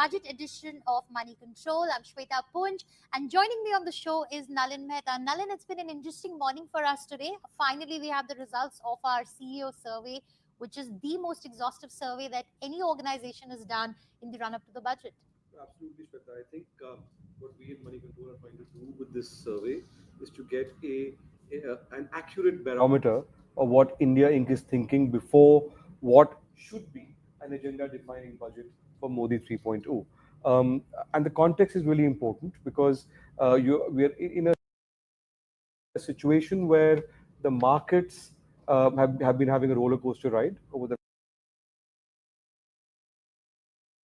budget edition of Money Control. I'm Shweta Punj, and joining me on the show is Nalin Mehta. Nalin, it's been an interesting morning for us today. Finally, we have the results of our CEO survey, which is the most exhaustive survey that any organization has done in the run up to the budget. Absolutely, Shweta. I think what we at Money Control are trying to do with this survey is to get an accurate barometer of what India Inc. is thinking before what should be an agenda-defining budget for Modi 3.0. And the context is really important because we are in a situation where the markets have been having a roller coaster ride over the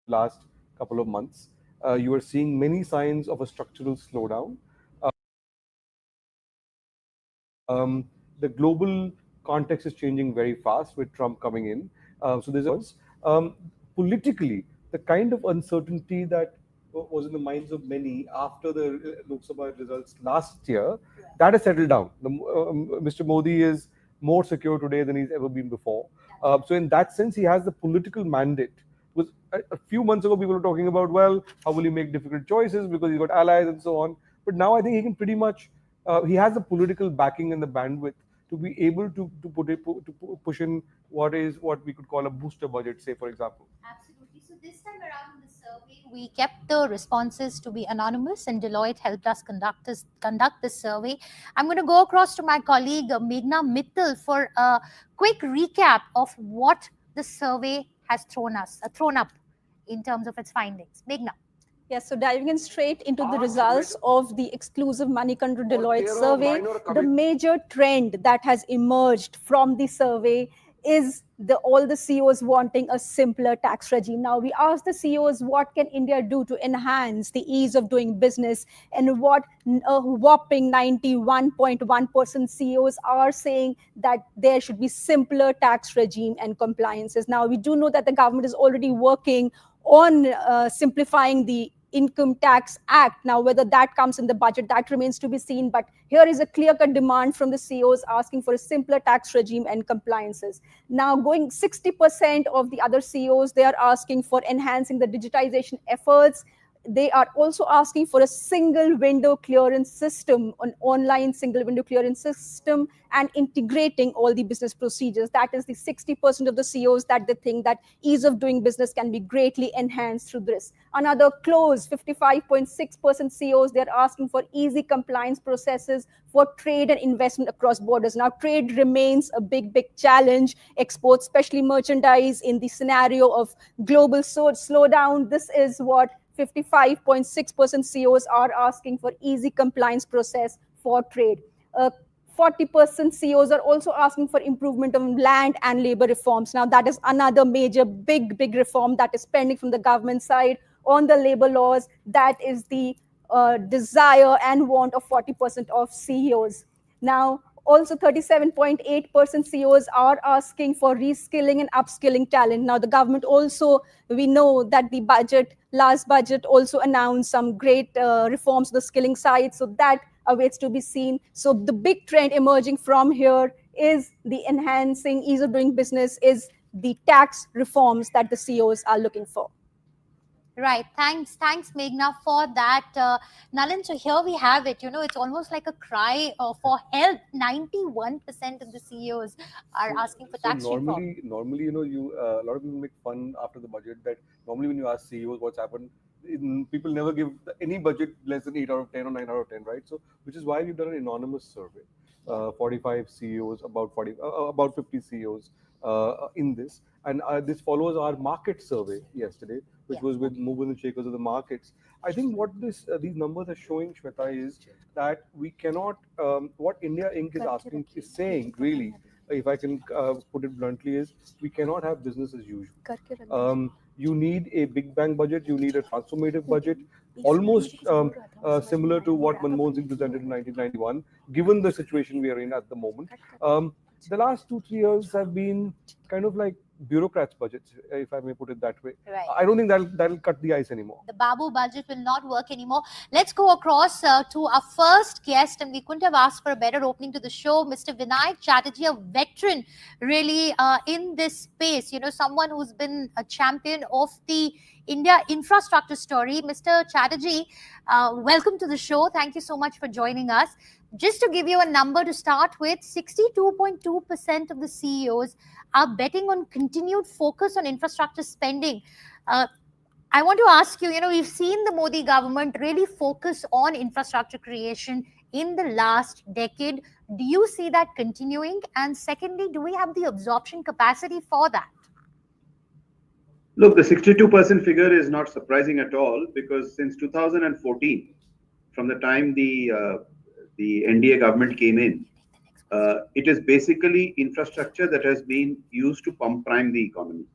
last couple of months. You are seeing many signs of a structural slowdown. The global context is changing very fast with Trump coming in. So there's politically the kind of uncertainty that was in the minds of many after the Lok Sabha results last year, that has settled down. Mr. Modi is more secure today than he's ever been before. So in that sense, he has the political mandate. Was a few months ago, people were talking about, well, how will he make difficult choices because he's got allies and so on. But now I think he can pretty much, he has the political backing and the bandwidth to be able to push in what we could call a booster budget, say, for example. Absolutely. So this time around in the survey, we kept the responses to be anonymous, and Deloitte helped us conduct this survey. I'm going to go across to my colleague Meghna Mittal for a quick recap of what the survey has thrown up in terms of its findings. Meghna. Yes, so diving in straight into the results of the exclusive Money Control Deloitte survey, the major trend that has emerged from the survey is all the CEOs wanting a simpler tax regime. Now, we asked the CEOs, what can India do to enhance the ease of doing business? And what a whopping 91.1% CEOs are saying that there should be simpler tax regime and compliances. Now, we do know that the government is already working on simplifying the Income Tax Act. Now, whether that comes in the budget, that remains to be seen. But here is a clear-cut demand from the CEOs asking for a simpler tax regime and compliances. Now, going 60% of the other CEOs, they are asking for enhancing the digitization efforts. They are also asking for a single window clearance system, an online single window clearance system, and integrating all the business procedures. That is the 60% of the CEOs that they think that ease of doing business can be greatly enhanced through this. Another close 55.6% CEOs, they're asking for easy compliance processes for trade and investment across borders. Now, trade remains a big challenge. Exports, especially merchandise, in the scenario of global slowdown, this is what 55.6% CEOs are asking for easy compliance process for trade. 40% CEOs are also asking for improvement of land and labor reforms. Now, that is another major big reform that is pending from the government side on the labor laws. That is the desire and want of 40% of CEOs. Now, also 37.8% CEOs are asking for reskilling and upskilling talent. Now, the government also, we know that the last budget also announced some great reforms on the skilling side. So that awaits to be seen. So the big trend emerging from here is the enhancing ease of doing business, is the tax reforms that the CEOs are looking for. Right. Thanks, Meghna, for that. Nalin, so here we have it. It's almost like a cry for help. 91% of the CEOs are asking for tax reform. Normally, a lot of people make fun after the budget that normally when you ask CEOs what's happened, people never give any budget less than 8 out of 10 or 9 out of 10, right? So, which is why we've done an anonymous survey. 45 CEOs, about 50 CEOs in this. And this follows our market survey yesterday, which was with movers and shakers of the markets. I think what these numbers are showing, Shweta, is that we cannot, what India Inc. is saying, really, if I can put it bluntly, is we cannot have business as usual. You need a big bang budget, you need a transformative budget, almost similar to what Manmohan Singh presented in 1991, given the situation we are in at the moment. The last 2-3 years have been kind of like bureaucrats' budgets, if I may put it that way. Right. I don't think that'll cut the ice anymore. The Babu budget will not work anymore. Let's go across to our first guest, and we couldn't have asked for a better opening to the show. Mr. Vinayak Chatterjee, a veteran really in this space, someone who's been a champion of the India infrastructure story. Mr. Chatterjee, welcome to the show. Thank you so much for joining us. Just to give you a number to start with, 62.2% of the CEOs are betting on continued focus on infrastructure spending. I want to ask you, we've seen the Modi government really focus on infrastructure creation in the last decade. Do you see that continuing? And secondly, do we have the absorption capacity for that? Look, the 62% figure is not surprising at all because since 2014, from the time the NDA government came in, it is basically infrastructure that has been used to pump prime the economy.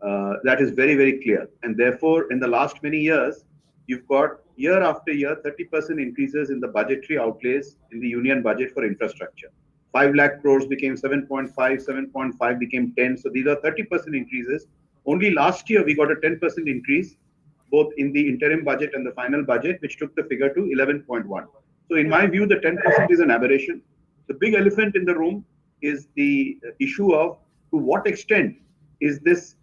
That is very, very clear. And therefore, in the last many years, you've got year after year 30% increases in the budgetary outlays in the union budget for infrastructure. 5 lakh crores became 7.5, 7.5 became 10. So these are 30% increases. Only last year, we got a 10% increase, both in the interim budget and the final budget, which took the figure to 11.1. So in my view, the 10% is an aberration. The big elephant in the room is the issue of to what extent is this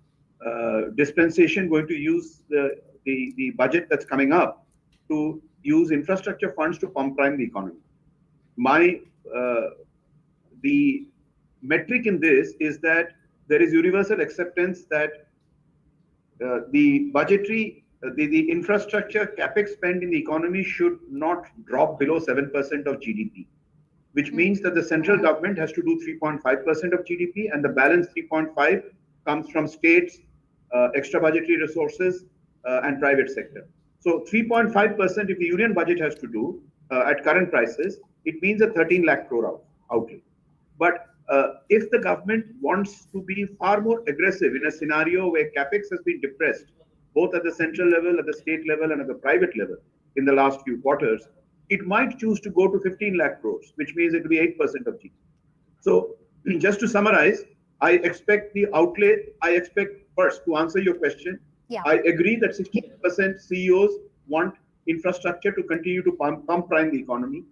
dispensation going to use the budget that's coming up to use infrastructure funds to pump prime the economy. The metric in this is that there is universal acceptance that the budgetary, the infrastructure capex spend in the economy should not drop below 7% of GDP, which means that the central government has to do 3.5% of GDP and the balance 3.5 comes from states, extra budgetary resources, and private sector. So 3.5% if the union budget has to do at current prices, it means a 13 lakh crore outlay. But if the government wants to be far more aggressive in a scenario where capex has been depressed, both at the central level, at the state level, and at the private level in the last few quarters, it might choose to go to 15 lakh crores, which means it will be 8% of GDP. So just to summarize, I expect the outlay, first, to answer your question, I agree that 60% CEOs want infrastructure to continue to pump prime the economy.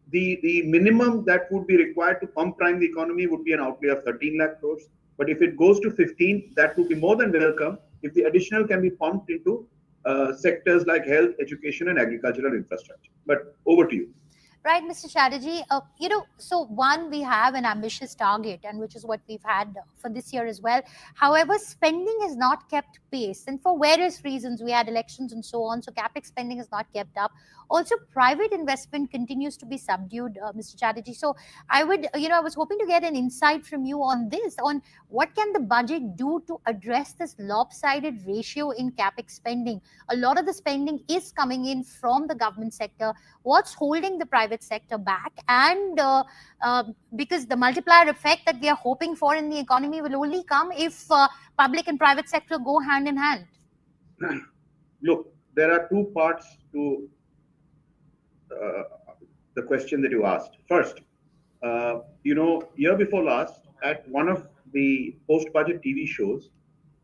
The minimum that would be required to pump prime the economy would be an outlay of 13 lakh crores. But if it goes to 15, that would be more than welcome if the additional can be pumped into sectors like health, education, and agricultural infrastructure. But over to you. Right, Mr. Chatterjee. So one, we have an ambitious target, and which is what we've had for this year as well. However, spending has not kept pace, and for various reasons, we had elections and so on. So capex spending has not kept up. Also, private investment continues to be subdued, Mr. Chatterjee. So I was hoping to get an insight from you on this, on what can the budget do to address this lopsided ratio in capex spending. A lot of the spending is coming in from the government sector. What's holding the private sector back? And because the multiplier effect that we are hoping for in the economy will only come if public and private sector go hand in hand. Look, there are two parts to the question that you asked. First, year before last, at one of the post-budget TV shows,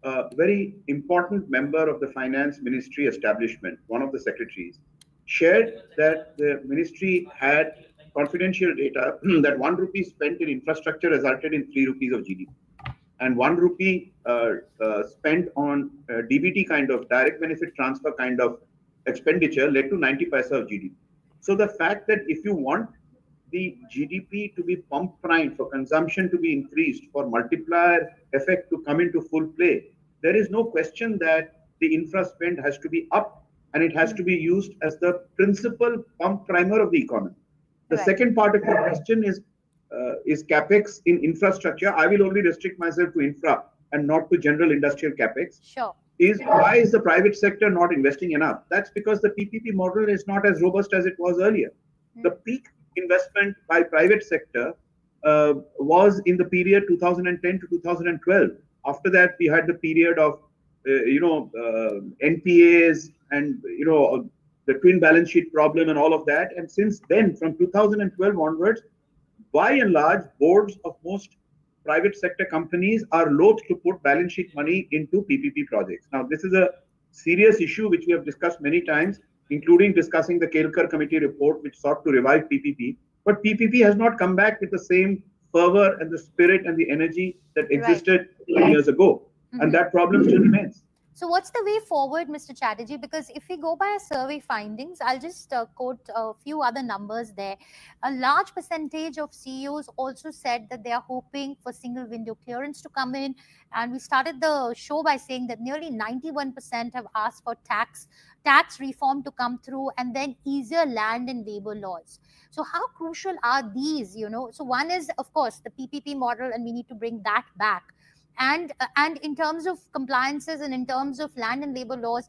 a very important member of the finance ministry establishment, one of the secretaries, shared that the ministry had confidential data that 1 rupee spent in infrastructure resulted in 3 rupees of GDP. And 1 rupee spent on DBT kind of direct benefit transfer kind of expenditure led to 90 paisa of GDP. So the fact that if you want the GDP to be pump primed, for consumption to be increased, for multiplier effect to come into full play, there is no question that the infra spend has to be up and it has to be used as the principal pump primer of the economy. The second part of your question is capex in infrastructure. I will only restrict myself to infra and not to general industrial capex. Sure. Why is the private sector not investing enough? That's because the PPP model is not as robust as it was earlier. The peak investment by private sector was in the period 2010 to 2012. After that, we had the period of NPAs and the twin balance sheet problem and all of that. And since then, from 2012 onwards, by and large, boards of most private sector companies are loath to put balance sheet money into PPP projects. Now, this is a serious issue which we have discussed many times, including discussing the Kelkar committee report, which sought to revive PPP. But PPP has not come back with the same fervor and the spirit and the energy that existed 10 years ago. And that problem still remains. So what's the way forward, Mr. Chatterjee? Because if we go by our survey findings, I'll just quote a few other numbers there. A large percentage of CEOs also said that they are hoping for single window clearance to come in. And we started the show by saying that nearly 91% have asked for tax reform to come through, and then easier land and labor laws. So how crucial are these? So one is, of course, the PPP model, and we need to bring that back. And in terms of compliances and in terms of land and labor laws,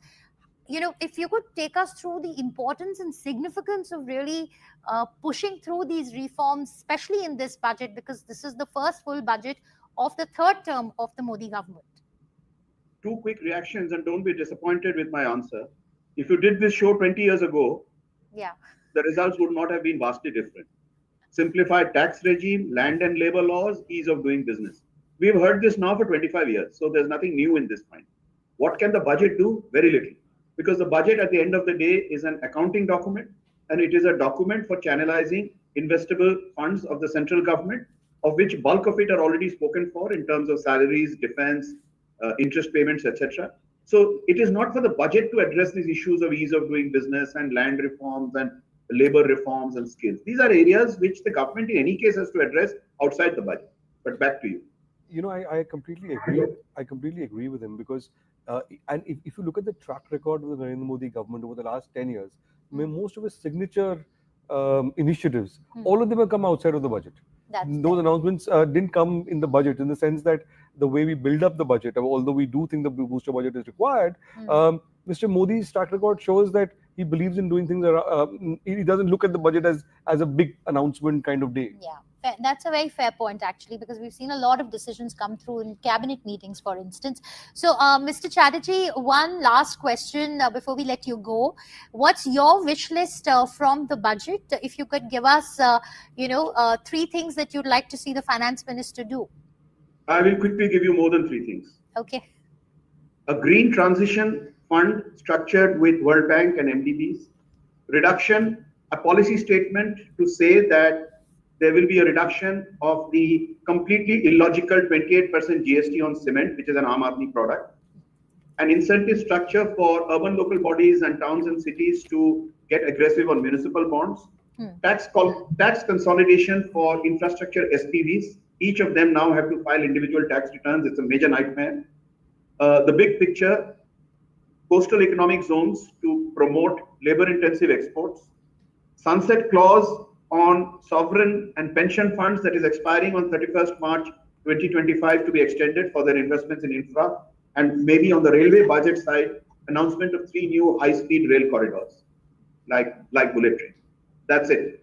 if you could take us through the importance and significance of really pushing through these reforms, especially in this budget, because this is the first full budget of the third term of the Modi government. Two quick reactions, and don't be disappointed with my answer. If you did this show 20 years ago, Yeah. the results would not have been vastly different. Simplified tax regime, land and labor laws, ease of doing business. We've heard this now for 25 years, so there's nothing new in this point. What can the budget do? Very little. Because the budget at the end of the day is an accounting document, and it is a document for channelizing investable funds of the central government, of which bulk of it are already spoken for in terms of salaries, defense, interest payments, etc. So it is not for the budget to address these issues of ease of doing business and land reforms and labor reforms and skills. These are areas which the government in any case has to address outside the budget. But back to you. I completely agree. I completely agree with him because, and if you look at the track record of the Narendra Modi government over the last 10 years, most of his signature initiatives, all of them have come outside of the budget. Those announcements didn't come in the budget, in the sense that the way we build up the budget, although we do think the booster budget is required, Mr. Modi's track record shows that he believes in doing things. He doesn't look at the budget as a big announcement kind of day. Yeah, that's a very fair point, actually, because we've seen a lot of decisions come through in cabinet meetings, for instance. So, Mr. Chatterjee, one last question before we let you go. What's your wish list from the budget? If you could give us, three things that you'd like to see the finance minister do. I will quickly give you more than three things. Okay. A green transition fund structured with World Bank and MDBs. Reduction, a policy statement to say that there will be a reduction of the completely illogical 28% GST on cement, which is an Aam Aadmi product. An incentive structure for urban local bodies and towns and cities to get aggressive on municipal bonds. Tax consolidation for infrastructure SPVs. Each of them now have to file individual tax returns. It's a major nightmare. The big picture, coastal economic zones to promote labor-intensive exports. Sunset clause on sovereign and pension funds that is expiring on 31st March 2025 to be extended for their investments in infra. And maybe on the railway budget side, announcement of 3 new high-speed rail corridors, like bullet train. That's it.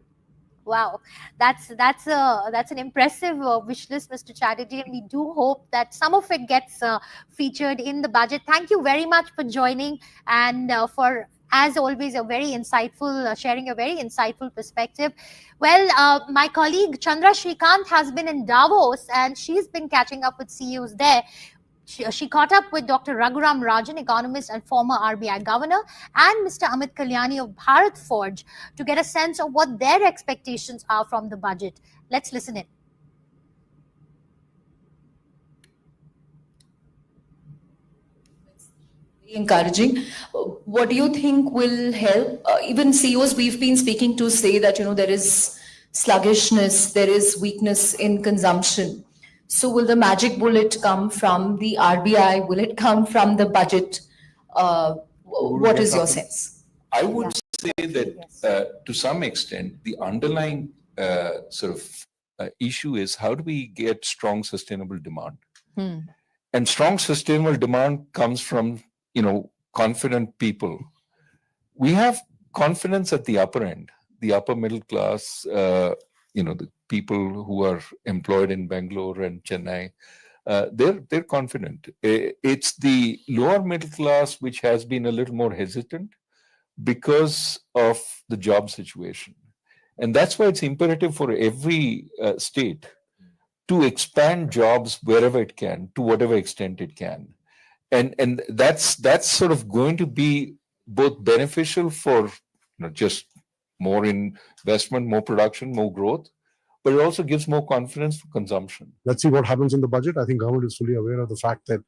Wow, that's an impressive wish list, Mr. Chatterjee, and we do hope that some of it gets featured in the budget. Thank you very much for joining and for, as always, a very insightful, sharing a very insightful perspective. Well, my colleague Chandra Shrikant has been in Davos, and she's been catching up with CEOs there. She caught up with Dr. Raghuram Rajan, economist and former RBI governor, and Mr. Amit Kalyani of Bharat Forge to get a sense of what their expectations are from the budget. Let's listen in. Encouraging. What do you think will help? Even CEOs we've been speaking to say that, there is sluggishness, there is weakness in consumption. So will the magic bullet come from the RBI? Will it come from the budget? What is your sense? I would say that to some extent, the underlying issue is how do we get strong sustainable demand? And strong sustainable demand comes from, confident people. We have confidence at the upper end, the upper middle class, the people who are employed in Bangalore and Chennai, they're confident. It's the lower middle class which has been a little more hesitant because of the job situation. And that's why it's imperative for every state to expand jobs wherever it can, to whatever extent it can. And that's sort of going to be both beneficial for just more investment, more production, more growth, but it also gives more confidence for consumption. Let's see what happens in the budget. I think government is fully aware of the fact that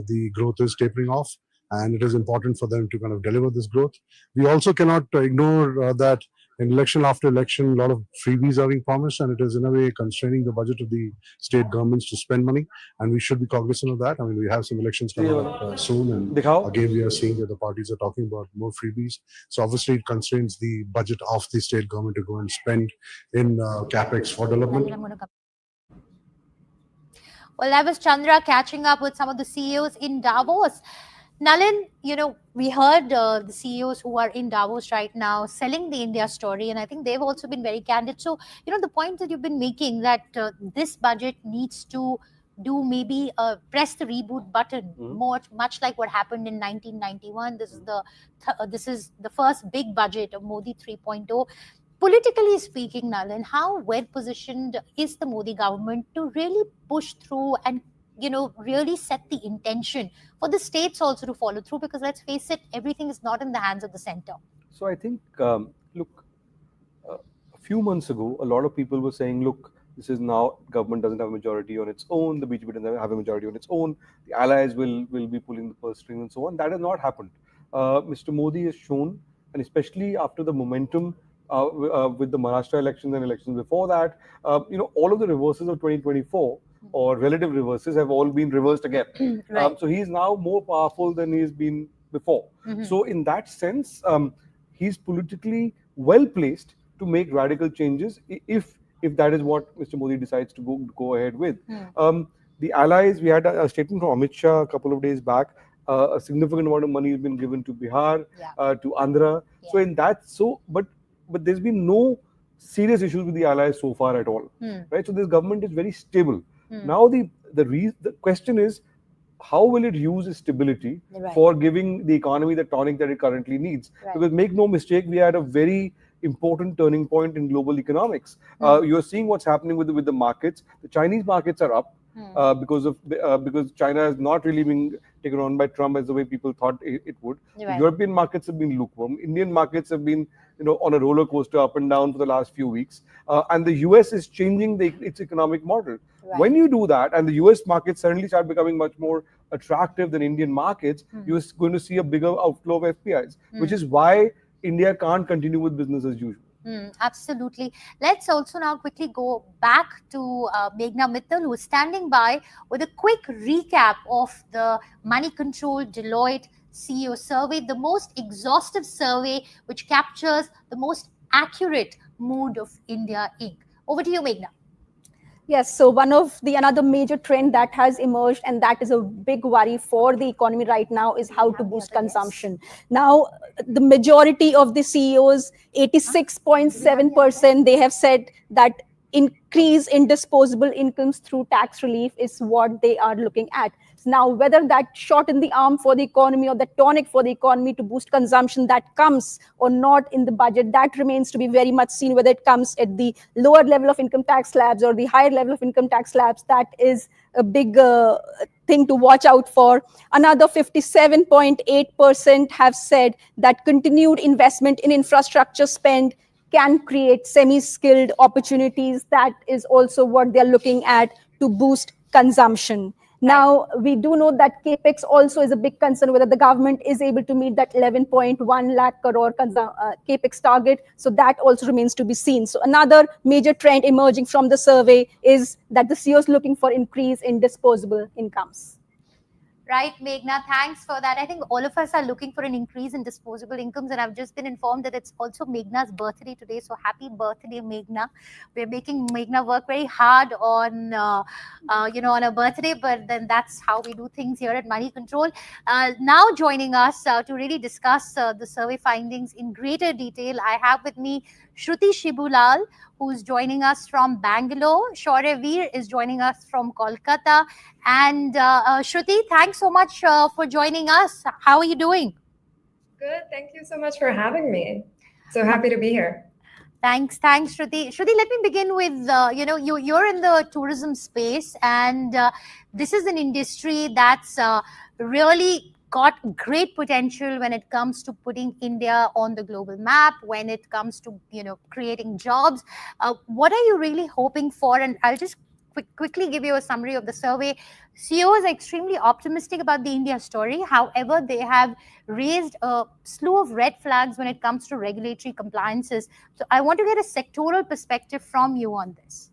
the growth is tapering off, and it is important for them to kind of deliver this growth. We also cannot ignore that in election after election, a lot of freebies are being promised, and it is in a way constraining the budget of the state governments to spend money, and we should be cognizant of that. I mean, we have some elections coming up soon, and again, we are seeing that the parties are talking about more freebies. So obviously, it constrains the budget of the state government to go and spend in capex for development. Well, that was Chandra catching up with some of the CEOs in Davos. Nalin, we heard the CEOs who are in Davos right now selling the India story, and I think they've also been very candid. So, the point that you've been making that this budget needs to do maybe press the reboot button, much like what happened in 1991. This is the first big budget of Modi 3.0. Politically speaking, Nalin, how well positioned is the Modi government to really push through and really set the intention for the states also to follow through? Because let's face it, everything is not in the hands of the center. So I think, look, a few months ago, a lot of people were saying, look, this is now government doesn't have a majority on its own, the BJP doesn't have a majority on its own, the allies will be pulling the purse string and so on. That has not happened. Mr. Modi has shown, and especially after the momentum with the Maharashtra elections and elections before that, all of the reverses of 2024 or relative reverses have all been reversed again. Right. So he is now more powerful than he's been before. So in that sense, he's politically well placed to make radical changes if that is what Mr. Modi decides to go ahead with. The allies, we had a statement from Amit Shah a couple of days back. A significant amount of money has been given to Bihar, to Andhra. Yeah. So in that, but there's been no serious issues with the allies so far at all, right? So this government is very stable. Now the question is, how will it use its stability for giving the economy the tonic that it currently needs? Because make no mistake, we are at a very important turning point in global economics. You're seeing what's happening with the markets. The Chinese markets are up because China has not really been taken on by Trump as the way people thought it would. Right. European markets have been lukewarm. Indian markets have been on a roller coaster up and down for the last few weeks. And the US is changing its economic model. Right. When you do that and the US markets suddenly start becoming much more attractive than Indian markets, you're going to see a bigger outflow of FPIs, which is why India can't continue with business as usual. Absolutely. Let's also now quickly go back to Meghna Mittal, who is standing by with a quick recap of the MoneyControl Deloitte CEO survey, the most exhaustive survey which captures the most accurate mood of India Inc. Over to you, Meghna. Yes, so another major trend that has emerged, and that is a big worry for the economy right now, is how to boost consumption. Now, the majority of the CEOs, 86.7%, they have said that increase in disposable incomes through tax relief is what they are looking at. Now, whether that shot in the arm for the economy or the tonic for the economy to boost consumption that comes or not in the budget, that remains to be very much seen, whether it comes at the lower level of income tax slabs or the higher level of income tax slabs. That is a big thing to watch out for. Another 57.8% have said that continued investment in infrastructure spend can create semi-skilled opportunities. That is also what they're looking at to boost consumption. Now, we do know that capex also is a big concern, whether the government is able to meet that 11.1 lakh crore capex target. So that also remains to be seen. So another major trend emerging from the survey is that the CEO is looking for increase in disposable incomes. Right, Meghna, thanks for that. I think all of us are looking for an increase in disposable incomes, and I've just been informed that it's also Meghna's birthday today. So happy birthday, Meghna. We're making Meghna work very hard on, on her birthday, but then that's how we do things here at MoneyControl. Now joining us to really discuss the survey findings in greater detail, I have with me Shruti Shibulal, who's joining us from Bangalore. Shaurya Veer is joining us from Kolkata. And Shruti, thanks so much for joining us. How are you doing? Good. Thank you so much for having me. So happy to be here. Thanks, Shruti. Shruti, let me begin with, you're in the tourism space, and this is an industry that's really got great potential when it comes to putting India on the global map, when it comes to, creating jobs. What are you really hoping for? And I'll just quickly give you a summary of the survey. CEOs are extremely optimistic about the India story. However, they have raised a slew of red flags when it comes to regulatory compliances. So I want to get a sectoral perspective from you on this.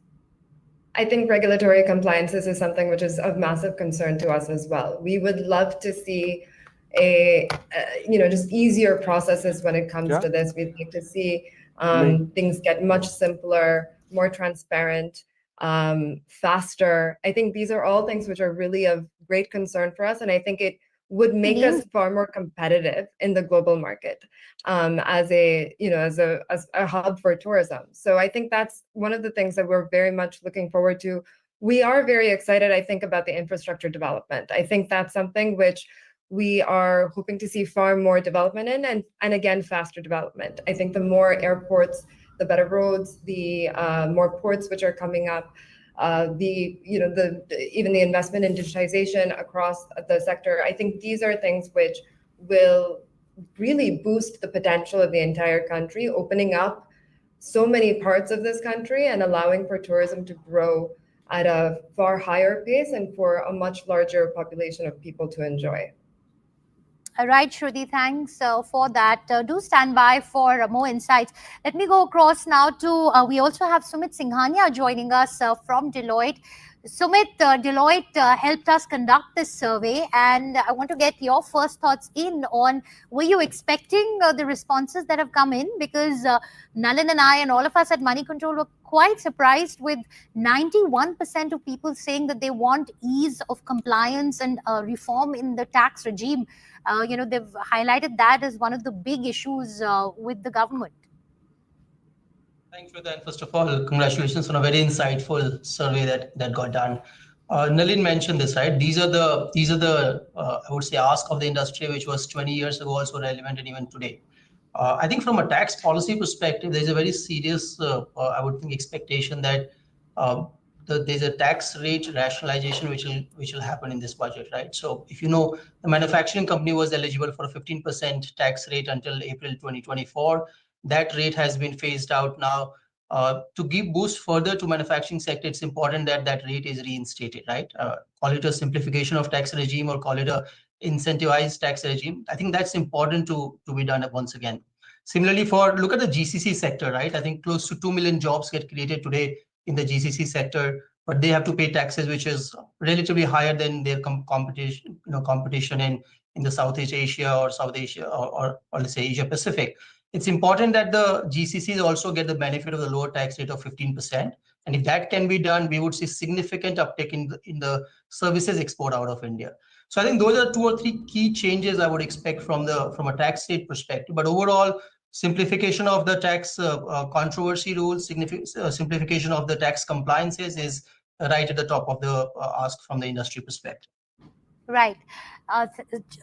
I think regulatory compliances is something which is of massive concern to us as well. We would love to see just easier processes when it comes to this. We'd like to see things get much simpler, more transparent, faster. I think these are all things which are really of great concern for us, and I think it would make us far more competitive in the global market as a hub for tourism. So I think that's one of the things that we're very much looking forward to. We are very excited, I think, about the infrastructure development. I think that's something which we are hoping to see far more development in, and again, faster development. I think the more airports, the better roads, the more ports which are coming up, even the investment in digitization across the sector. I think these are things which will really boost the potential of the entire country, opening up so many parts of this country and allowing for tourism to grow at a far higher pace and for a much larger population of people to enjoy. All right, Shruti, thanks for that. Do stand by for more insights. Let me go across now to, we also have Sumit Singhania joining us from Deloitte. Sumit, Deloitte helped us conduct this survey, and I want to get your first thoughts in on, were you expecting the responses that have come in? Because Nalin and I and all of us at MoneyControl were quite surprised with 91% of people saying that they want ease of compliance and reform in the tax regime. They've highlighted that as one of the big issues with the government. Thanks for that. First of all, congratulations on a very insightful survey that got done. Nalin mentioned this, right? These are the I would say, ask of the industry, which was 20 years ago also relevant and even today. I think from a tax policy perspective, there's a very serious, I would think, expectation that there's a tax rate rationalization which will happen in this budget, right? So if you know, the manufacturing company was eligible for a 15% tax rate until April 2024. That rate has been phased out now. To give boost further to manufacturing sector, it's important that that rate is reinstated, right? Call it a simplification of tax regime or call it a incentivized tax regime. I think that's important to be done once again. Similarly, look at the GCC sector, right? I think close to 2 million jobs get created today in the GCC sector, but they have to pay taxes, which is relatively higher than their competition in the Southeast Asia or South Asia or let's say Asia Pacific. It's important that the GCCs also get the benefit of the lower tax rate of 15%. And if that can be done, we would see significant uptick in the services export out of India. So I think those are 2 or 3 key changes I would expect from a tax rate perspective. But overall, simplification of the tax controversy rules, simplification of the tax compliances is right at the top of the ask from the industry perspective. Right.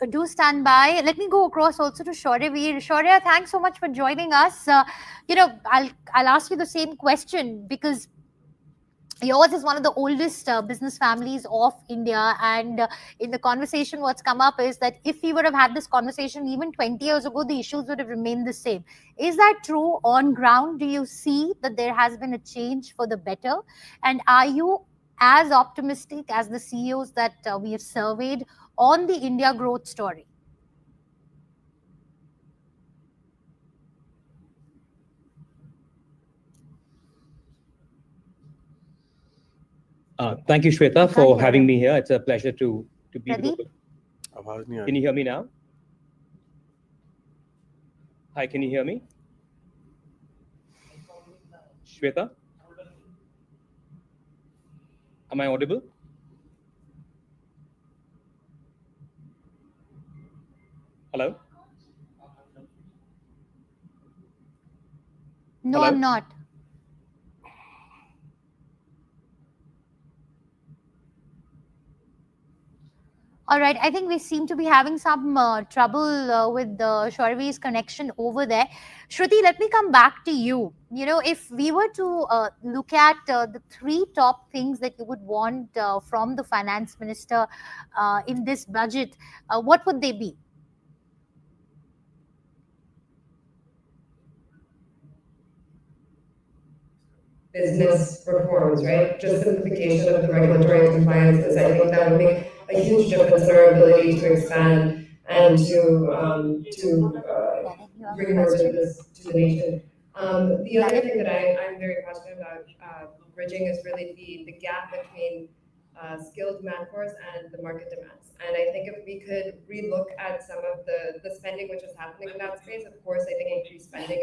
Do stand by. Let me go across also to Shaurya. Shaurya, thanks so much for joining us. I'll ask you the same question, because yours is one of the oldest business families of India, and in the conversation what's come up is that if we would have had this conversation even 20 years ago, the issues would have remained the same. Is that true on ground? Do you see that there has been a change for the better? And are you as optimistic as the CEOs that we have surveyed on the India growth story? Thank you, Shweta, for having me here. It's a pleasure to be Pradeep? here. Can you hear me now? Hi, can you hear me? Shweta? Am I audible? Hello? No, Hello? I'm not. All right, I think we seem to be having some trouble with Shorvi's connection over there. Shruti, let me come back to you. If we were to look at the three top things that you would want from the finance minister in this budget, what would they be? Business reforms, right? Just simplification of the regulatory compliances. I think that would make a huge difference in our ability to expand and to bring more business to the nation. The other thing that I'm very passionate about bridging is really the gap between skilled manforce and the market demands. And I think if we could relook at some of the spending which is happening in that space, of course, I think increased spending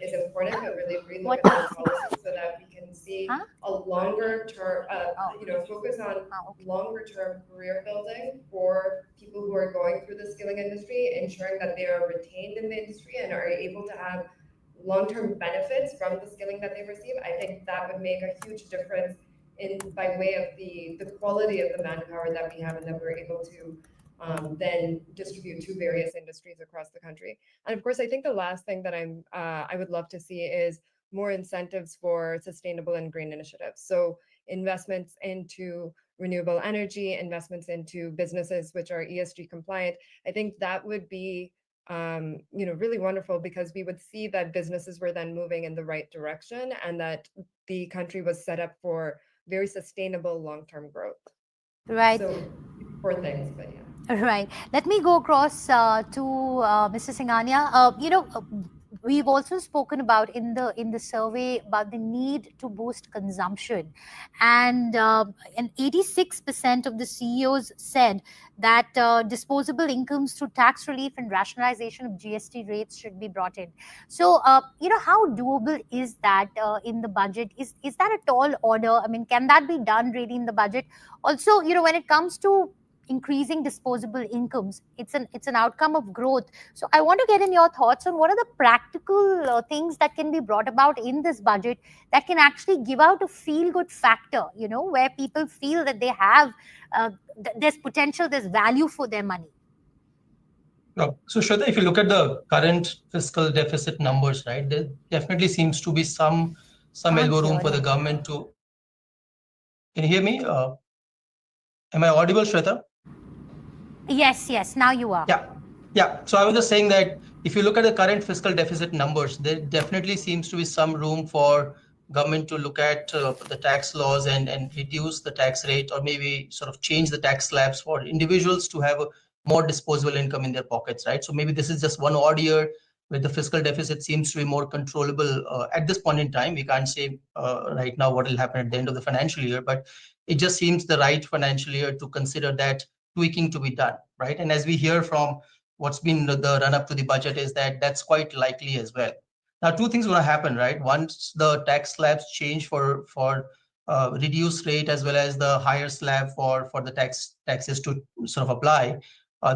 is important, but really relook at those policies so that we can see a longer term, focus on longer term career building for people who are going through the skilling industry, ensuring that they are retained in the industry and are able to have long-term benefits from the skilling that they receive. I think that would make a huge difference by way of the quality of the manpower that we have and that we're able to then distribute to various industries across the country. And of course, I think the last thing that I would love to see is more incentives for sustainable and green initiatives. So investments into renewable energy, investments into businesses which are ESG compliant. I think that would be really wonderful, because we would see that businesses were then moving in the right direction and that the country was set up for very sustainable long-term growth. Right. So 4 things, but yeah. Right. Let me go across to Mr. Singhania. We've also spoken about in the survey about the need to boost consumption, and 86% of the CEOs said that disposable incomes through tax relief and rationalization of GST rates should be brought in. So, how doable is that in the budget? Is that a tall order? I mean, can that be done really in the budget? Also, when it comes to increasing disposable incomes, it's an outcome of growth. So I want to get in your thoughts on what are the practical things that can be brought about in this budget that can actually give out a feel good factor, where people feel that they have there's potential, there's value for their money. No. So Shraddha, if you look at the current fiscal deficit numbers, right, there definitely seems to be some elbow room for the government to. Can you hear me? Am I audible, Shraddha? Yes, now you are. Yeah. So I was just saying that if you look at the current fiscal deficit numbers, there definitely seems to be some room for government to look at the tax laws and reduce the tax rate, or maybe sort of change the tax slabs for individuals to have a more disposable income in their pockets, right? So maybe this is just one odd year where the fiscal deficit seems to be more controllable at this point in time. We can't say right now what will happen at the end of the financial year, but it just seems the right financial year to consider that tweaking to be done, right? And as we hear from what's been the run up to the budget, is that that's quite likely as well. Now, 2 things going to happen, right? Once the tax slabs change for reduced rate, as well as the higher slab for the taxes to sort of apply,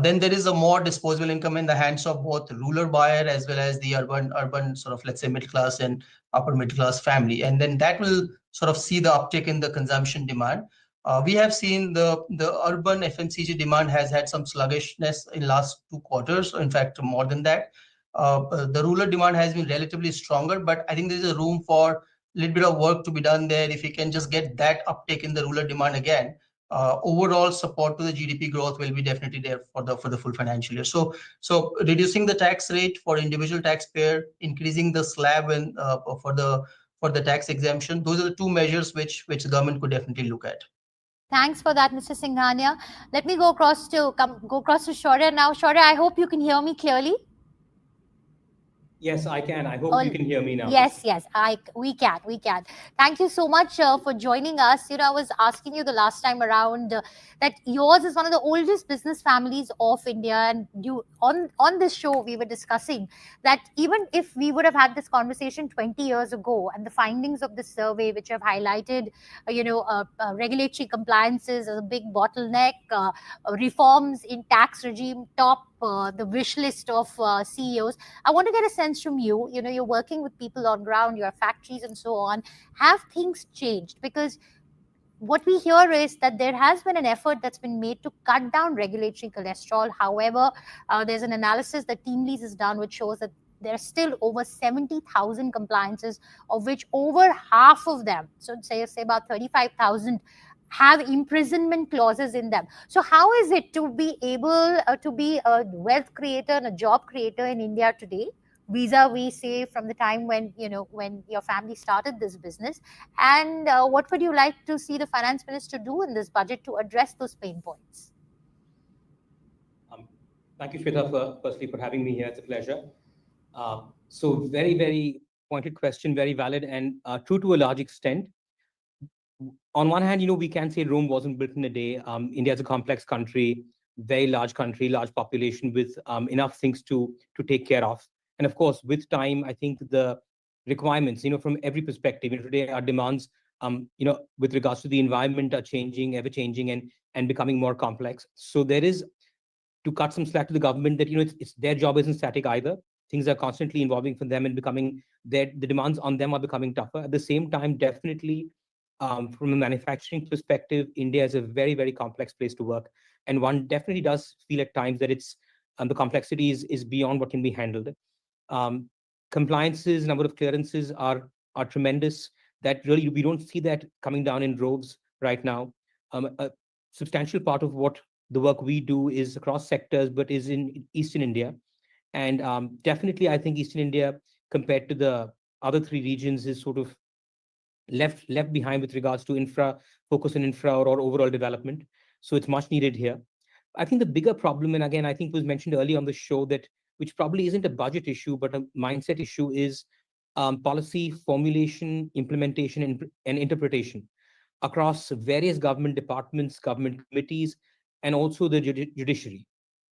then there is a more disposable income in the hands of both rural buyer as well as the urban sort of, let's say, middle class and upper middle class family, and then that will sort of see the uptick in the consumption demand. We have seen the urban FMCG demand has had some sluggishness in last 2 quarters. In fact, more than that. The rural demand has been relatively stronger, but I think there is a room for a little bit of work to be done there. If we can just get that uptake in the rural demand again, overall support to the GDP growth will be definitely there for the full financial year. So reducing the tax rate for individual taxpayer, increasing the slab and for the tax exemption, those are the 2 measures which the government could definitely look at. Thanks for that, Mr. Singhania. Let me go across to Shaurya now. Shaurya, I hope you can hear me clearly. Yes, I can. I hope you can hear me now. Yes, we can. Thank you so much for joining us. I was asking you the last time around that yours is one of the oldest business families of India, and you on this show we were discussing that even if we would have had this conversation 20 years ago, and the findings of the survey which have highlighted, regulatory compliances as a big bottleneck, reforms in tax regime top the wish list of CEOs. I want to get a sense from you. You're working with people on ground, you have factories and so on. Have things changed? Because what we hear is that there has been an effort that's been made to cut down regulatory cholesterol. However, there's an analysis that TeamLease has done which shows that there are still over 70,000 compliances, of which over half of them, so say about 35,000, have imprisonment clauses in them. So how is it to be able to be a wealth creator and a job creator in India today, vis-a-vis, say, from the time when when your family started this business, and what would you like to see the finance minister do in this budget to address those pain points? Thank you, Shweta, firstly for having me here. It's a pleasure. So very, very pointed question, very valid, and true to a large extent. On one hand, we can say Rome wasn't built in a day. India is a complex country, very large country, large population with enough things to take care of. And of course, with time, I think the requirements, from every perspective, today our demands, with regards to the environment are changing, ever changing, and becoming more complex. So there is to cut some slack to the government that it's their job isn't static either. Things are constantly evolving for them and becoming the demands on them are becoming tougher. At the same time, definitely from a manufacturing perspective, India is a very, very complex place to work, and one definitely does feel at times that it's the complexity is beyond what can be handled. Compliances, number of clearances are tremendous. That really we don't see that coming down in droves right now. A substantial part of what the work we do is across sectors, but is in Eastern India. And definitely, I think Eastern India, compared to the other three regions, is sort of left behind with regards to focus on infra or overall development. So it's much needed here. I think the bigger problem, and again, I think was mentioned earlier on the show, that which probably isn't a budget issue, but a mindset issue, is policy formulation, implementation, and interpretation across various government departments, government committees, and also the judiciary.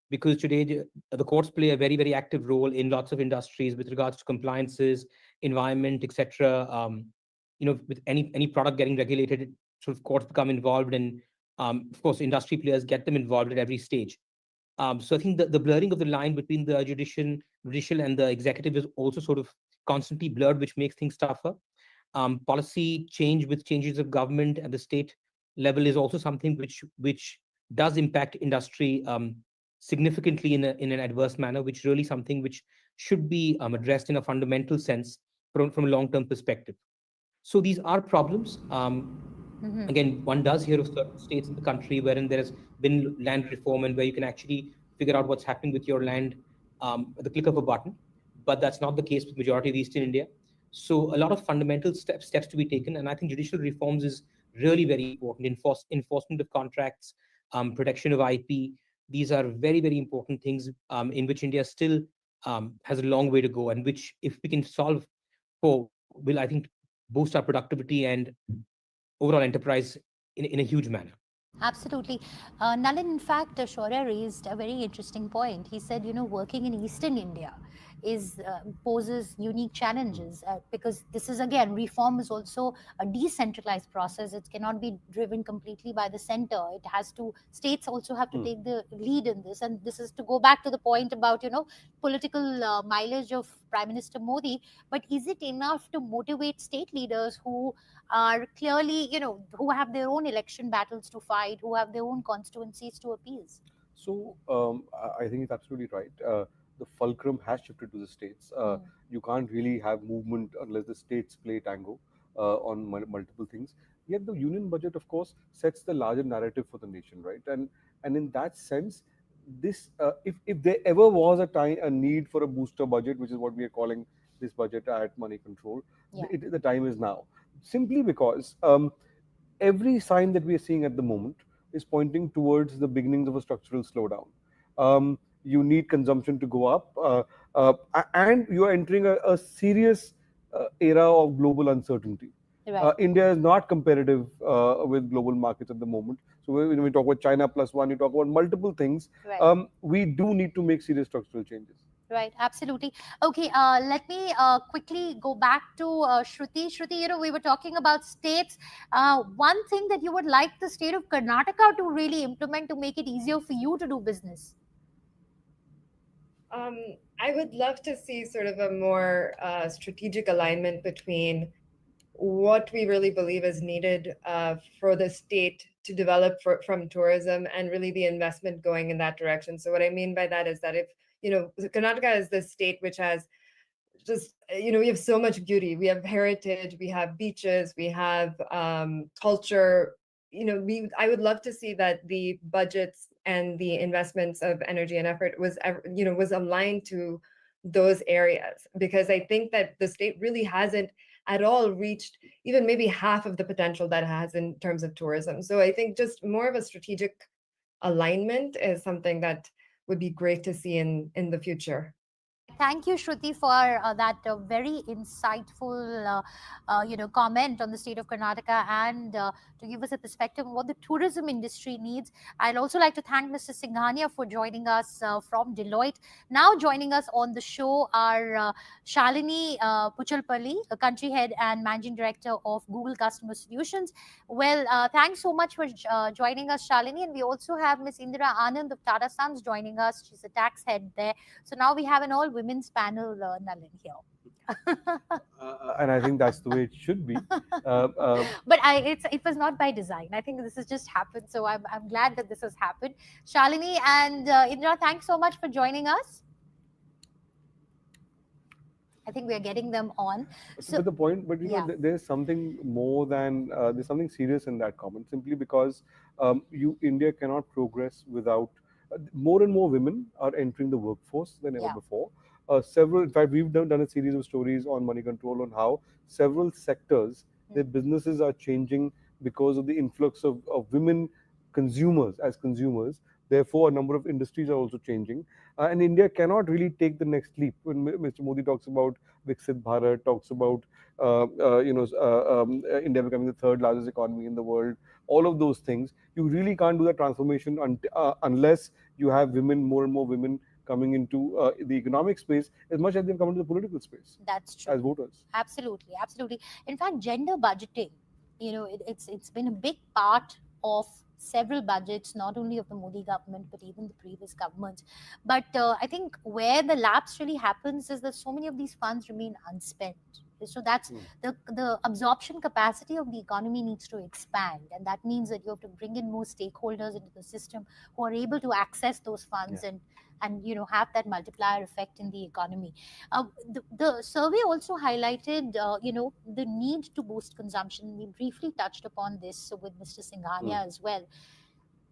Because today the courts play a very, very active role in lots of industries with regards to compliances, environment, etc. With any product getting regulated, sort of courts become involved, and of course, industry players get them involved at every stage. So I think the blurring of the line between the judicial and the executive is also sort of constantly blurred, which makes things tougher. Policy change with changes of government at the state level is also something which does impact industry significantly in an adverse manner, which really something which should be addressed in a fundamental sense from a long-term perspective. So these are problems. Again, one does hear of certain states in the country wherein there has been land reform and where you can actually figure out what's happening with your land at the click of a button. But that's not the case with majority of Eastern India. So a lot of fundamental steps to be taken. And I think judicial reforms is really very important. Enforcement of contracts, protection of IP. These are very, very important things in which India still has a long way to go, and which, if we can solve for, will, I think, boost our productivity and overall enterprise in a huge manner. Absolutely. Nalin, in fact, Shaurya raised a very interesting point. He said, working in Eastern India poses unique challenges because this is, again, reform is also a decentralized process. It cannot be driven completely by the center. States also have to take the lead in this. And this is to go back to the point about, political mileage of Prime Minister Modi. But is it enough to motivate state leaders who are clearly, who have their own election battles to fight, who have their own constituencies to appease? So I think it's absolutely right. The fulcrum has shifted to the states. You can't really have movement unless the states play tango on multiple things. Yet the union budget, of course, sets the larger narrative for the nation, right? And in that sense, this if there ever was a need for a booster budget, which is what we are calling this budget at MoneyControl, the time is now. Simply because every sign that we are seeing at the moment is pointing towards the beginnings of a structural slowdown. You need consumption to go up, and you are entering a serious era of global uncertainty. Right. India is not competitive with global markets at the moment. So when we talk about China plus one, you talk about multiple things. Right. We do need to make serious structural changes. Right, absolutely. Okay, let me quickly go back to Shruti. Shruti, we were talking about states. One thing that you would like the state of Karnataka to really implement to make it easier for you to do business? I would love to see sort of a more strategic alignment between what we really believe is needed for the state to develop from tourism, and really the investment going in that direction. So what I mean by that is that if, Karnataka is the state which has just, we have so much beauty. We have heritage, we have beaches, we have culture. I would love to see that the budgets and the investments of energy and effort was aligned to those areas, because I think that the state really hasn't at all reached even maybe half of the potential that it has in terms of tourism. So I think just more of a strategic alignment is something that would be great to see in the future. Thank you, Shruti, for that very insightful, comment on the state of Karnataka, and to give us a perspective of what the tourism industry needs. I'd also like to thank Mr. Singhania for joining us from Deloitte. Now joining us on the show are Shalini Puchalpalli, a country head and managing director of Google Customer Solutions. Well, thanks so much for joining us, Shalini. And we also have Ms. Indira Anand of Tata Sons joining us. She's a tax head there. So now we have an all women's panel, Nalin, here. And I think that's the way it should be. But it was not by design. I think this has just happened. So I'm glad that this has happened. Shalini and Indra, thanks so much for joining us. I think we are getting them on. So, but the point, but there's something more than there's something serious in that comment. Simply because India cannot progress without more and more women are entering the workforce than ever before. In fact, we've done a series of stories on MoneyControl on how several sectors, their businesses are changing because of the influx of women consumers as consumers. Therefore, a number of industries are also changing. And India cannot really take the next leap. When Mr. Modi talks about Viksit Bharat, talks about India becoming the third largest economy in the world, all of those things, you really can't do that transformation unless you have women, more and more women coming into the economic space as much as they've come into the political space. That's true. As voters. Absolutely, absolutely. In fact, gender budgeting, it's been a big part of several budgets, not only of the Modi government, but even the previous governments. But I think where the lapse really happens is that so many of these funds remain unspent. So that's the absorption capacity of the economy needs to expand, and that means that you have to bring in more stakeholders into the system who are able to access those funds and have that multiplier effect in the economy. The survey also highlighted the need to boost consumption. We briefly touched upon this with Mr. Singhania as well.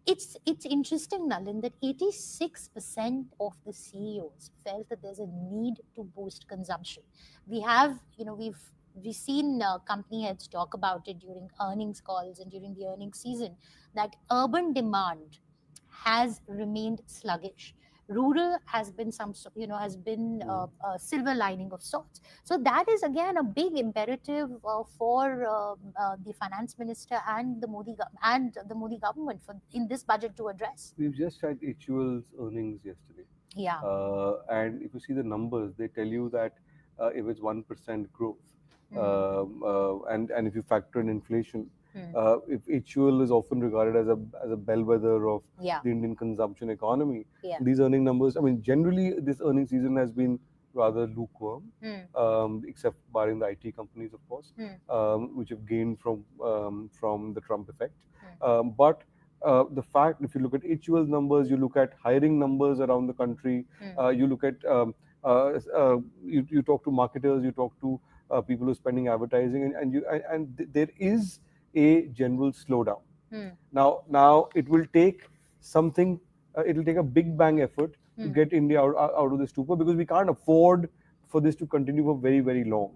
It's interesting, Nalin, that 86% of the CEOs felt that there's a need to boost consumption. We have, we've seen company heads talk about it during earnings calls and during the earnings season, that urban demand has remained sluggish. Rural has been a silver lining of sorts. So that is again a big imperative for the finance minister and the Modi government in this budget to address. We've just had HUL's earnings yesterday. Yeah. And if you see the numbers, they tell you that it was 1% growth. And if you factor in inflation, if HUL is often regarded as a bellwether of the Indian consumption economy, these earning numbers, I mean, generally this earning season has been rather lukewarm, except barring the IT companies, of course, which have gained from the Trump effect. But the fact, if you look at HUL's numbers, you look at hiring numbers around the country, you look at you talk to marketers, you talk to people who are spending advertising, and there is a general slowdown. Now it will take something. It will take a big bang effort to get India out of this stupor, because we can't afford for this to continue for very, very long.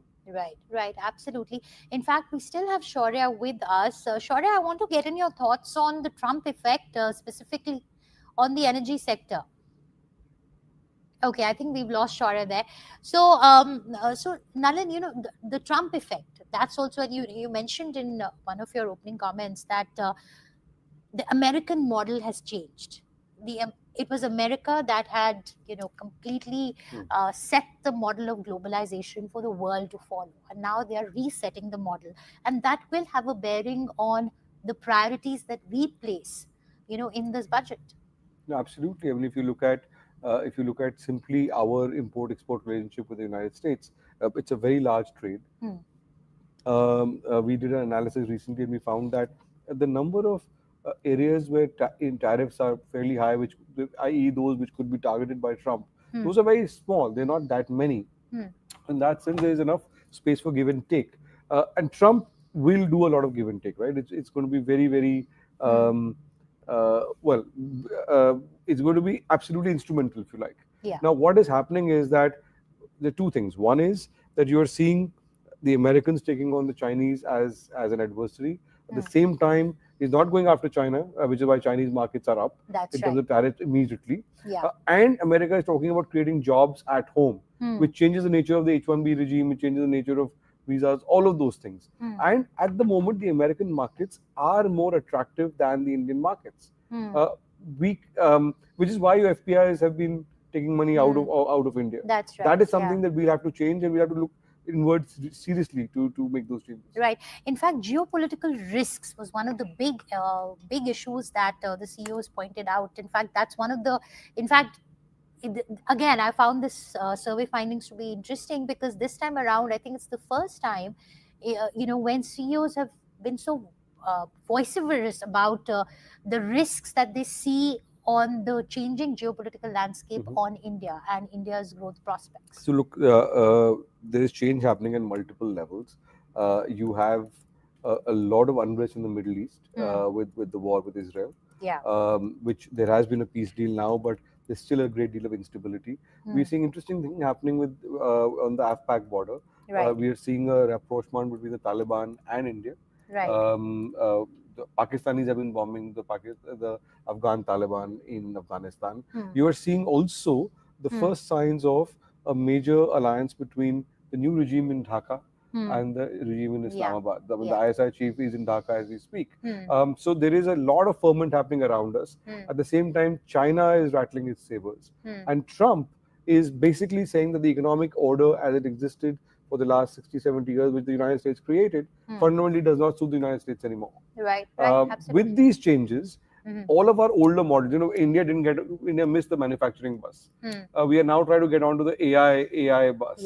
Right, absolutely. In fact, we still have Shaurya with us. Shaurya, I want to get in your thoughts on the Trump effect, specifically on the energy sector. Okay, I think we've lost Shaurya there. So, Nalin, the Trump effect, that's also, you mentioned in one of your opening comments that the American model has changed. It was America that had, completely set the model of globalization for the world to follow. And now they are resetting the model. And that will have a bearing on the priorities that we place, in this budget. No, absolutely. I mean, if you look at simply our import-export relationship with the United States, it's a very large trade. We did an analysis recently and we found that the number of areas where tariffs are fairly high, which, i.e., those which could be targeted by Trump, those are very small. They're not that many. In that sense, there is enough space for give and take. And Trump will do a lot of give and take, right? It's going to be very, very, well, it's going to be absolutely instrumental, if you like. Yeah. Now, what is happening is that there are two things. One is that you are seeing the Americans taking on the Chinese as an adversary. At the same time, he's not going after China, which is why Chinese markets are up That's in terms right. of tariffs immediately. Yeah. And America is talking about creating jobs at home, Hmm. which changes the nature of the H-1B regime, which changes the nature of visas, all of those things. And at the moment, the American markets are more attractive than the Indian markets. Which is why your FPIs have been taking money out of India. That's right. That is something that we'll have to change, and we have to look inwards seriously to make those changes. Right. In fact, geopolitical risks was one of the big issues that the CEOs pointed out. In fact, that's one of the. In fact, again, I found this survey findings to be interesting because this time around, I think it's the first time, when CEOs have been so vociferous about the risks that they see on the changing geopolitical landscape on India and India's growth prospects. So look, there is change happening at multiple levels. You have a lot of unrest in the Middle East with the war with Israel. Yeah. Which there has been a peace deal now, but there's still a great deal of instability. We're seeing interesting things happening with on the AFPAC border. Right. We are seeing a rapprochement between the Taliban and India. Right. The Pakistanis have been bombing the Afghan Taliban in Afghanistan. You are seeing also the first signs of a major alliance between the new regime in Dhaka and the regime in Islamabad. I mean, the ISI chief is in Dhaka as we speak. So there is a lot of ferment happening around us. At the same time, China is rattling its sabers. And Trump is basically saying that the economic order as it existed for the last 60, 70 years, which the United States created, fundamentally does not suit the United States anymore. Right, absolutely. With these changes, all of our older models, India missed the manufacturing bus. We are now trying to get onto the AI bus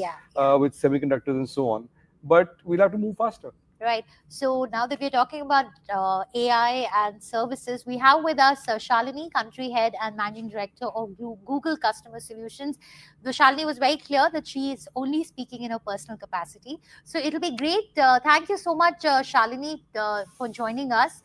with semiconductors and so on. But we'll have to move faster. Right. So now that we're talking about AI and services, we have with us Shalini, Country Head and Managing Director of Google Customer Solutions. The Shalini was very clear that she is only speaking in her personal capacity. So it'll be great. Thank you so much, Shalini, for joining us.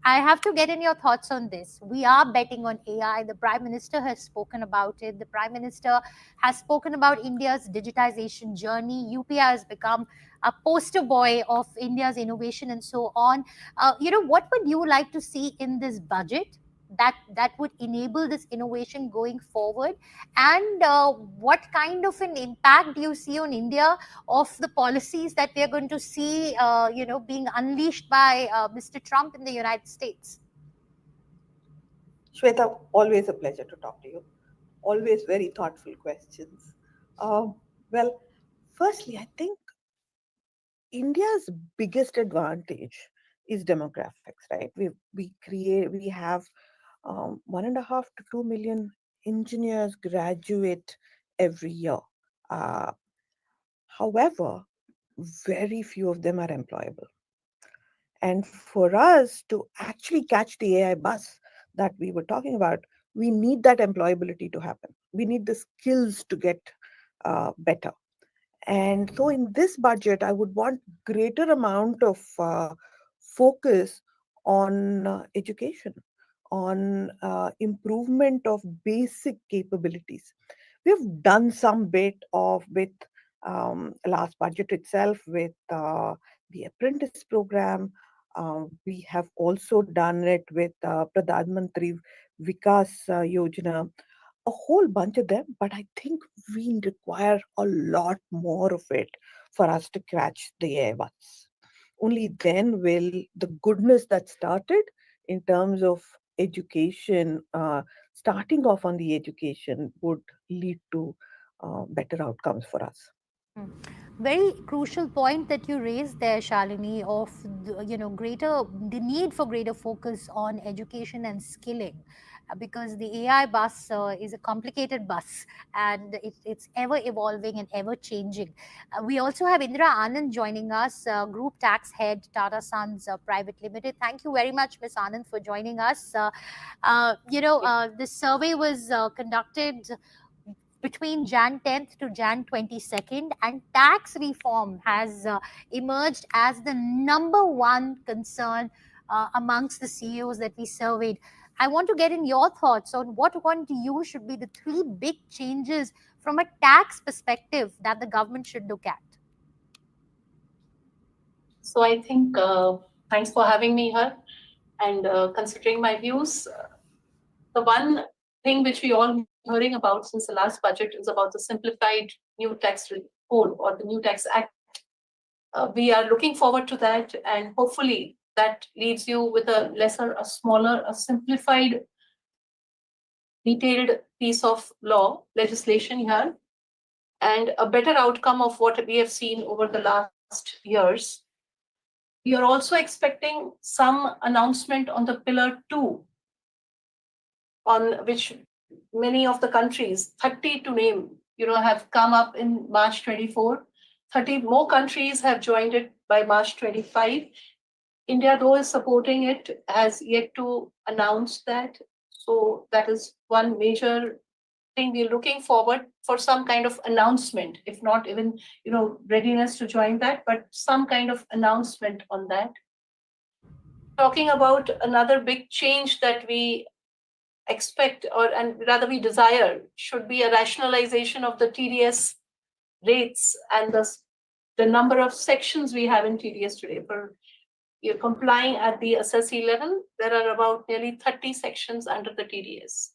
I have to get in your thoughts on this. We are betting on AI. The Prime Minister has spoken about it. The Prime Minister has spoken about India's digitization journey. UPI has become a poster boy of India's innovation and so on. What would you like to see in this budget that would enable this innovation going forward? And what kind of an impact do you see on India of the policies that we are going to see, being unleashed by Mr. Trump in the United States? Shweta, always a pleasure to talk to you. Always very thoughtful questions. Well, firstly, I think India's biggest advantage is demographics, right? We have 1.5 to 2 million engineers graduate every year. However, very few of them are employable. And for us to actually catch the AI bus that we were talking about, we need that employability to happen. We need the skills to get better. And so in this budget, I would want greater amount of focus on education, on improvement of basic capabilities. We've done some bit of with last budget itself with the apprentice program. We have also done it with Pradhan Mantri Vikas Yojana, a whole bunch of them, but I think we require a lot more of it for us to catch the AI bus. Only then will the goodness that started in terms of education, starting off on the education would lead to better outcomes for us. Very crucial point that you raised there, Shalini, of the need for greater focus on education and skilling, because the AI bus is a complicated bus, and it's ever evolving and ever changing. We also have Indra Anand joining us, Group Tax Head, Tata Sons Private Limited. Thank you very much, Ms. Anand, for joining us. This survey was conducted between Jan 10th to Jan 22nd, and tax reform has emerged as the number one concern amongst the CEOs that we surveyed. I want to get in your thoughts on what, according to you, should be the three big changes from a tax perspective that the government should look at. So I think thanks for having me here and considering my views. The one thing which we all hearing about since the last budget is about the simplified new tax code or the new tax act. We are looking forward to that, and hopefully that leaves you with a smaller, a simplified, detailed piece of law legislation here, and a better outcome of what we have seen over the last years. We are also expecting some announcement on the Pillar 2, on which many of the countries, 30 to name, have come up in March 24. 30 more countries have joined it by March 25. India, though, is supporting it, has yet to announce that. So that is one major thing. We're looking forward for some kind of announcement, if not even, readiness to join that, but some kind of announcement on that. Talking about another big change that we expect, and rather we desire, should be a rationalization of the TDS rates and the number of sections we have in TDS today. For you're complying at the assessee level, there are about nearly 30 sections under the TDS.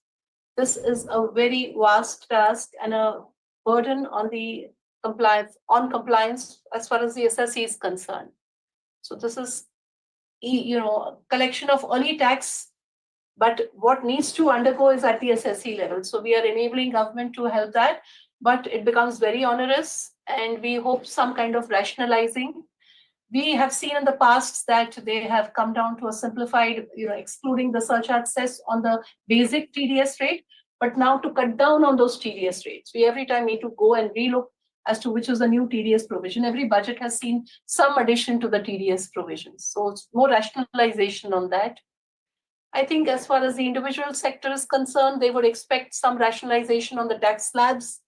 This is a very vast task and a burden on the compliance as far as the assessee is concerned. So this is, collection of early tax, but what needs to undergo is at the assessee level. So we are enabling government to help that, but it becomes very onerous, and we hope some kind of rationalizing. We have seen in the past that they have come down to a simplified, excluding the surcharge cess on the basic TDS rate, but now to cut down on those TDS rates, we every time need to go and relook as to which is the new TDS provision. Every budget has seen some addition to the TDS provisions. So it's more rationalization on that. I think as far as the individual sector is concerned, they would expect some rationalization on the tax slabs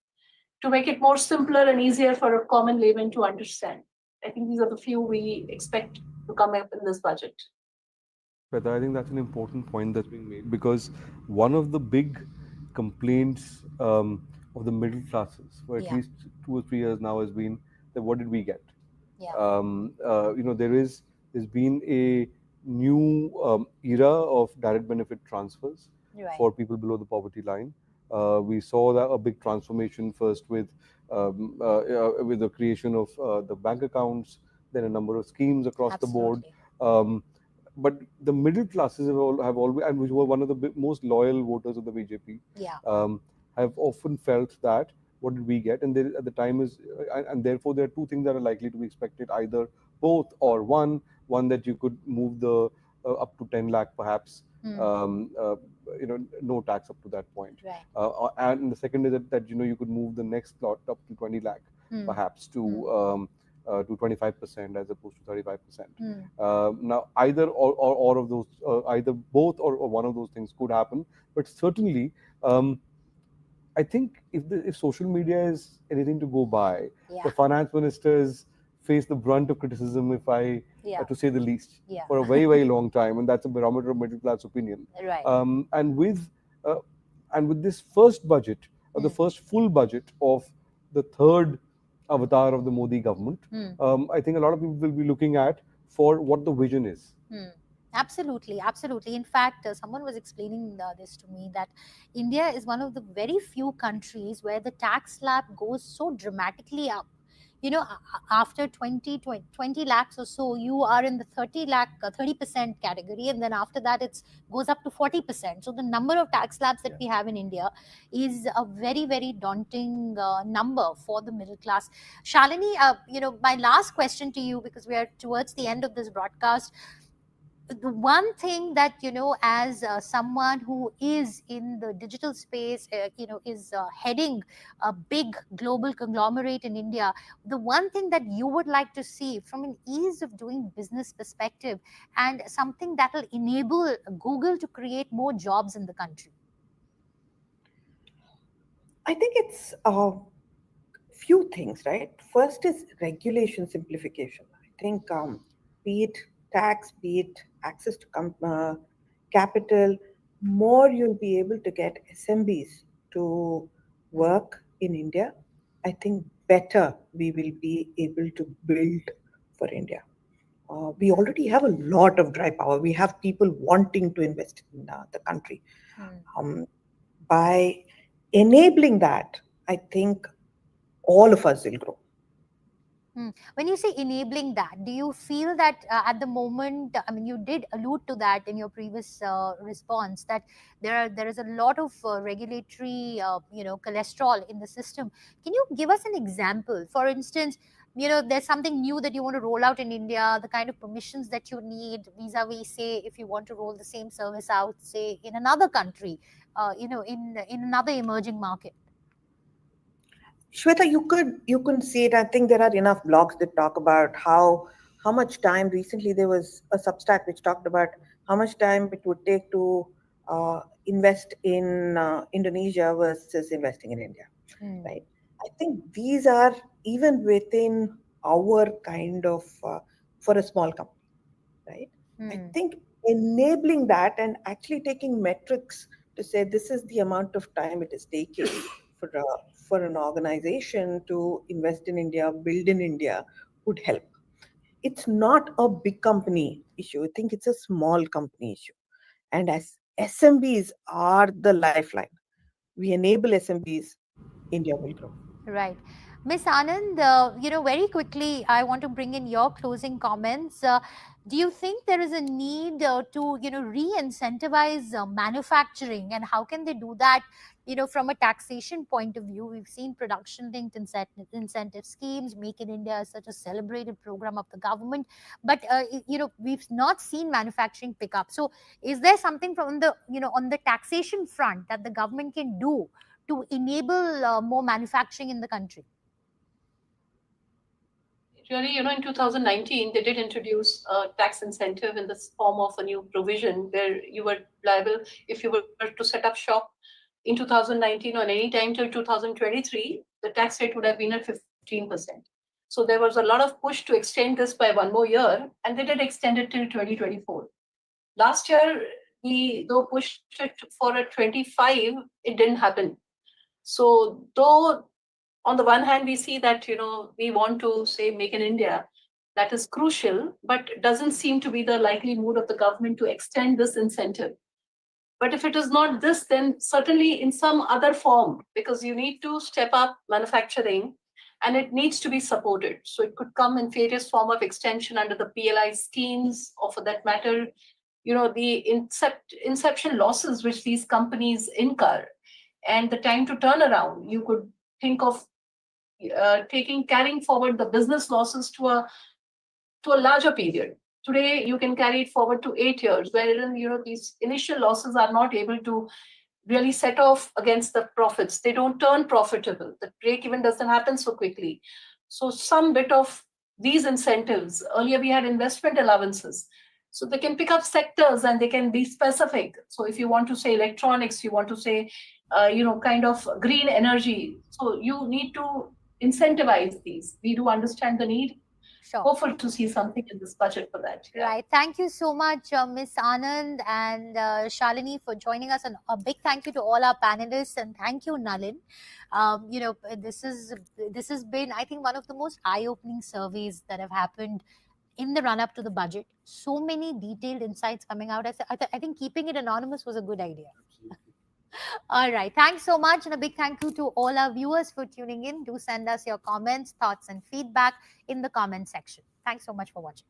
to make it more simpler and easier for a common layman to understand. I think these are the few we expect to come up in this budget. But I think that's an important point that's being made, because one of the big complaints of the middle classes for at least 2 or 3 years now has been that what did we get? There's been a new era of direct benefit transfers for people below the poverty line. We saw that a big transformation first with the creation of the bank accounts, then a number of schemes across the board. But the middle classes have always, and which were one of the most loyal voters of the BJP, have often felt that what did we get? And there, at the time is, and therefore there are two things that are likely to be expected: either both or one that you could move the up to 10 lakh perhaps. No tax up to that point. And the second is that you could move the next lot up to 20 lakh perhaps to 25% as opposed to 35%. Now, either or of those, either both or one of those things could happen. But certainly, I think if social media is anything to go by, the finance ministers face the brunt of criticism, to say the least, for a very, very long time, and that's a barometer of middle class opinion. And with this first budget, or the first full budget of the third avatar of the Modi government, I think a lot of people will be looking at for what the vision is. Absolutely, absolutely. In fact, someone was explaining this to me, that India is one of the very few countries where the tax slab goes so dramatically up. after 20 lakhs or so, you are in the 30% category, and then after that it goes up to 40%. So the number of tax slabs that we have in India is a very, very daunting number for the middle class. Shalini, my last question to you, because we are towards the end of this broadcast. The one thing that, as someone who is in the digital space, is heading a big global conglomerate in India, the one thing that you would like to see from an ease of doing business perspective, and something that will enable Google to create more jobs in the country? I think it's a few things, right? First is regulation simplification. I think be it tax, be it access to capital, more you'll be able to get SMBs to work in India. I think better we will be able to build for India. We already have a lot of dry power. We have people wanting to invest in the country. By enabling that, I think all of us will grow. When you say enabling that, do you feel that at the moment, I mean, you did allude to that in your previous response, that there is a lot of regulatory, cholesterol in the system. Can you give us an example? For instance, there's something new that you want to roll out in India, the kind of permissions that you need vis-a-vis, say, if you want to roll the same service out, say, in another country, in another emerging market. Shweta, you can see it. I think there are enough blogs that talk about how much time. Recently, there was a Substack which talked about how much time it would take to invest in Indonesia versus investing in India, right? I think these are even within our kind of for a small company, right? I think enabling that and actually taking metrics to say this is the amount of time it is taking for an organization to invest in India, build in India, would help. It's not a big company issue. I think it's a small company issue. And as SMBs are the lifeline, we enable SMBs, India will grow. Right. Ms. Anand, very quickly, I want to bring in your closing comments. Do you think there is a need to, re-incentivize manufacturing, and how can they do that, from a taxation point of view? We've seen production-linked incentive schemes. Make in India is such a celebrated program of the government, but, we've not seen manufacturing pick up. So is there something from the, on the taxation front that the government can do to enable more manufacturing in the country? Really, in 2019, they did introduce a tax incentive in the form of a new provision where you were liable, if you were to set up shop in 2019 or any time till 2023, the tax rate would have been at 15%. So there was a lot of push to extend this by one more year, and they did extend it till 2024. Last year, though pushed it for a 25, it didn't happen. So though on the one hand, we see that, we want to say make in India, that is crucial, but it doesn't seem to be the likely mood of the government to extend this incentive. But if it is not this, then certainly in some other form, because you need to step up manufacturing and it needs to be supported. So it could come in various form of extension under the PLI schemes, or for that matter, the inception losses which these companies incur and the time to turn around. You could think of carrying forward the business losses to a larger period. Today, you can carry it forward to 8 years, wherein these initial losses are not able to really set off against the profits. They don't turn profitable. The break even doesn't happen so quickly. So some bit of these incentives. Earlier, we had investment allowances. So they can pick up sectors and they can be specific. So if you want to say electronics, you want to say, kind of green energy. So you need to incentivize these. We do understand the need. Sure. Hopeful to see something in this budget for that. Yeah. Right. Thank you so much, Ms. Anand and Shalini, for joining us. And a big thank you to all our panelists, and thank you, Nalin. This has been, I think, one of the most eye-opening surveys that have happened in the run-up to the budget. So many detailed insights coming out. I think keeping it anonymous was a good idea. All right. Thanks so much. And a big thank you to all our viewers for tuning in. Do send us your comments, thoughts, and feedback in the comment section. Thanks so much for watching.